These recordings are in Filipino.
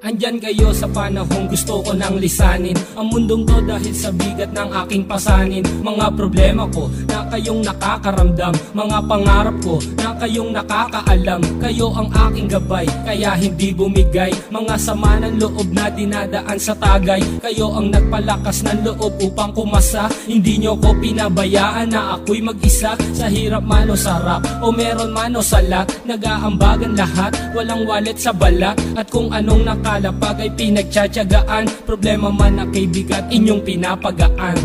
Andyan kayo sa panahong gusto ko nang lisanin ang mundong to dahil sa bigat ng aking pasanin. Mga problema ko na kayong nakakaramdam, mga pangarap ko na kayong nakakaalam. Kayo ang aking gabay, kaya hindi bumigay. Mga sama ng loob na dinadaan sa tagay, kayo ang nagpalakas ng loob upang kumasa. Hindi nyo ko pinabayaan na ako'y mag-isa. Sa hirap man o sarap, o meron man o salat, nag-aambagan lahat, walang wallet sa balat. At kung anong nakalapag ay pinagtsatsagaan, problema man na kaibigan, inyong pinapagaan.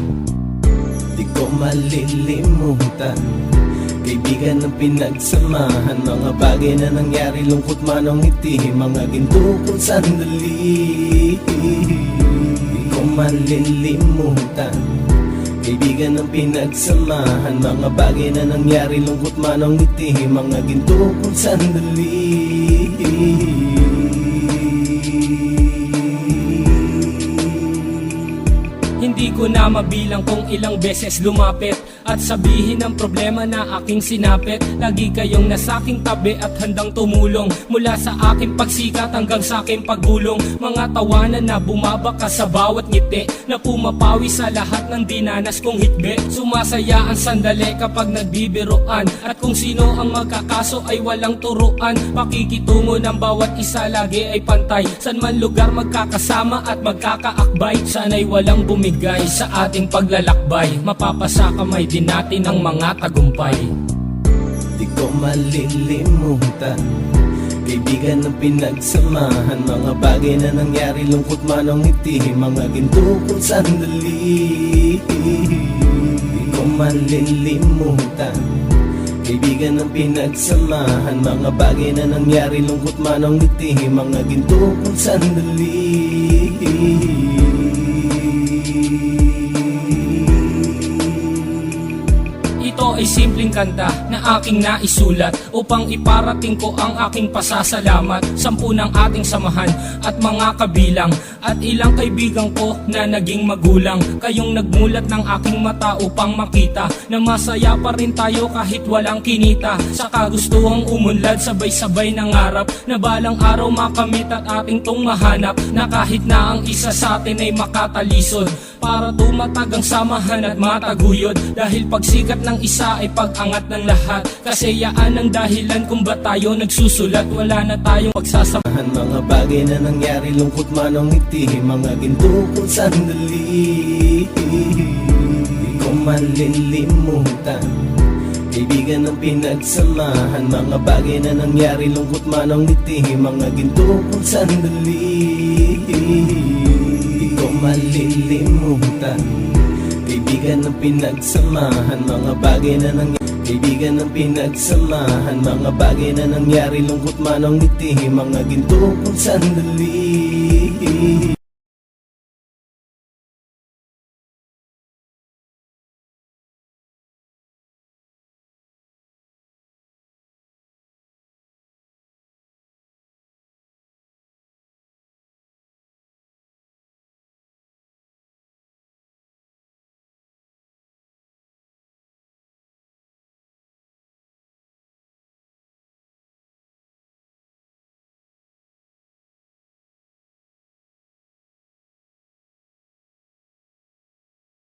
Di ko malilimutan, kaibigan ng pinagsamahan, mga bagay na nangyari, lungkot man o ngiti, mga ginto kong sandali. Di ko malilimutan, kaibigan ng pinagsamahan, mga bagay na nangyari, lungkot man o ngiti, mga ginto kong sandali. Hindi ko na mabilang kung ilang beses lumapit at sabihin ang problema na aking sinapit. Lagi kayong nasa aking tabi at handang tumulong, mula sa aking pagsikat hanggang sa aking paggulong. Mga tawanan na bumabaka sa bawat ngiti, na pumapawi sa lahat ng dinanas kong hitbe. Sumasaya ang sandali kapag nagbibiruan, at kung sino ang magkakaso ay walang turuan. Pakikitungo ng bawat isa lagi ay pantay, san man lugar magkakasama at magkakaakbay. Sana'y walang bumigay sa ating paglalakbay, mapapasa kamay din natin ang mga tagumpay. Di ko malilimutan, kaibigan ng pinagsamahan, mga bagay na nangyari, lungkot man o ngiti, mga ginto kong sandali. Di ko malilimutan, kaibigan ng pinagsamahan, mga bagay na nangyari, lungkot man o ngiti, mga ginto kong sandali. Ito ay simpleng kanta na aking naisulat upang iparating ko ang aking pasasalamat. 10 ng ating samahan at mga kabilang, at ilang kaibigan ko na naging magulang. Kayong nagmulat ng aking mata upang makita na masaya pa rin tayo kahit walang kinita. Sa kagustuhang umunlad, sabay-sabay nangarap na balang araw makamit at ating tong mahanap, na kahit na ang isa sa atin ay makatalisod, para tumatag ang samahan at mataguyod. Dahil pagsikat ng isa ay pag-angat ng lahat, kasayaan ang dahilan kung ba't tayo nagsusulat. Wala na tayong pagsasamahan, mga bagay na nangyari, lungkot man o ngiti, mga ginto kong sandali. Di ko malilimutan, kaibigan ng pinagsamahan, mga bagay na nangyari, lungkot man o ngiti, mga ginto kong sandali. Di ko malilimutan, kaibigan ng pinagsamahan, mga bagay na nangyari, kaibigan ng pinagsamahan, mga bagay na nangyari, lungkot man o ngiti, mga ginto kong sandali.